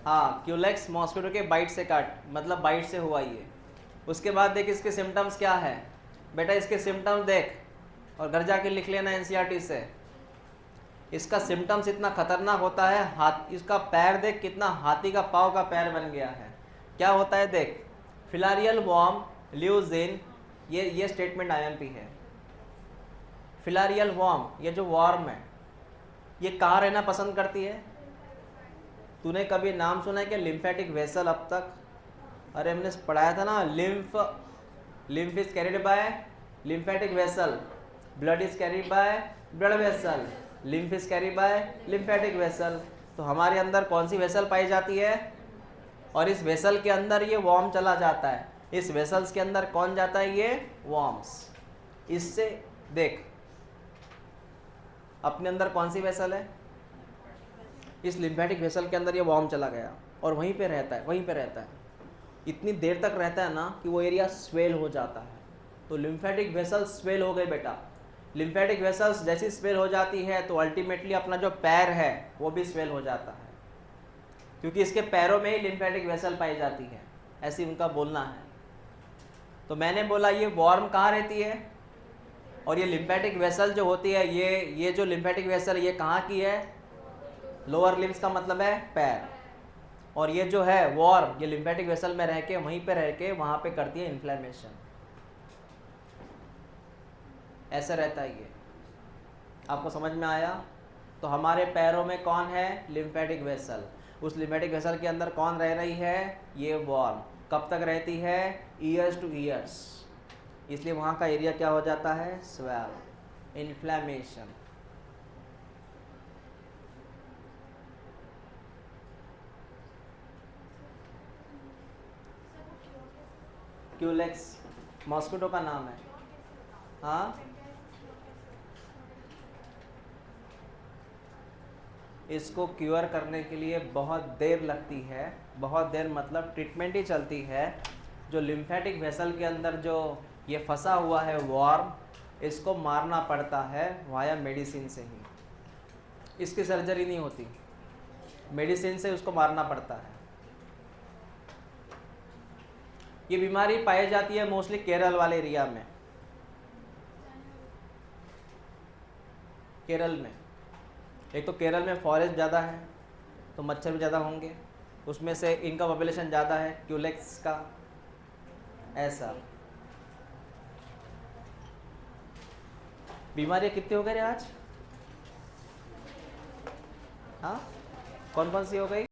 A: हाँ, क्यूलेक्स मॉस्किटो के बाइट से काट, मतलब बाइट से हुआ ये। उसके बाद देख इसके सिम्टम्स क्या है बेटा, इसके सिम्टम्स देख और घर जाके लिख लेना एनसीईआरटी से। इसका सिम्टम्स इतना खतरनाक होता है, हाथ, इसका पैर देख कितना हाथी का पाँव का पैर बन गया है। क्या होता है देख, फिलारियल वॉर्म लिव्स इन ये स्टेटमेंट आईएमपी है। फिलारियल वॉर्म, ये जो वॉर्म है ये कहाँ रहना पसंद करती है? तूने कभी नाम सुना है कि लिम्फेटिक वेसल अब तक? अरे हमने पढ़ाया था ना, lymph is carried by lymphatic vessel, blood is carried by blood vessel, lymph is carried by lymphatic vessel. तो हमारे अंदर कौन सी वेसल पाई जाती है? और इस वेसल के अंदर ये वॉर्म चला जाता है। इस वेसल्स के अंदर कौन जाता है? ये वॉर्म्स। इससे देख अपने अंदर कौन सी वेसल है? इस लिम्फेटिक वेसल के अंदर ये वॉर्म चला गया और वहीं पे रहता है, वहीं पे रहता है, इतनी देर तक रहता है ना कि वो एरिया स्वेल हो जाता है। तो लिम्फेटिक वेसल्स स्वेल हो गए बेटा। लिम्फेटिक वेसल्स जैसी स्वेल हो जाती है तो अल्टीमेटली अपना जो पैर है वो भी स्वेल हो जाता है, क्योंकि इसके पैरों में ही लिम्फेटिक वेसल पाई जाती है, ऐसी उनका बोलना है। तो मैंने बोला ये वॉर्म कहाँ रहती है, और ये लिम्फेटिक वेसल जो होती है, ये जो लिम्फेटिक वेसल ये कहाँ की है? लोअर लिम्स का मतलब है पैर। और ये जो है वॉर्म, ये लिम्फेटिक वेसल में रह के वहीं पे रह के वहाँ पे करती है इन्फ्लेमेशन। ऐसा रहता है ये। आपको समझ में आया? तो हमारे पैरों में कौन है? Lymphatic vessel. उस लिम्फेटिक वेसल के अंदर कौन रह रही है? ये वॉर्म। कब तक रहती है? Years two years. इसलिए वहाँ का एरिया क्या हो जाता है? Swell, inflammation. क्यूलेक्स मॉस्किटो का नाम है। हाँ, इसको क्योर करने के लिए बहुत देर लगती है, बहुत देर मतलब ट्रीटमेंट ही चलती है। जो लिम्फेटिक वेसल के अंदर जो ये फंसा हुआ है वॉर्म, इसको मारना पड़ता है वाया मेडिसिन से ही। इसकी सर्जरी नहीं होती, मेडिसिन से उसको मारना पड़ता है। ये बीमारी पाई जाती है मोस्टली केरल वाले एरिया में। केरल में एक तो केरल में फॉरेस्ट ज़्यादा है तो मच्छर भी ज़्यादा होंगे, उसमें से इनका पॉपुलेशन ज़्यादा है क्यूलेक्स का। ऐसा बीमारियाँ कितनी हो गई रे आज? हाँ, कौन कौन सी हो गई?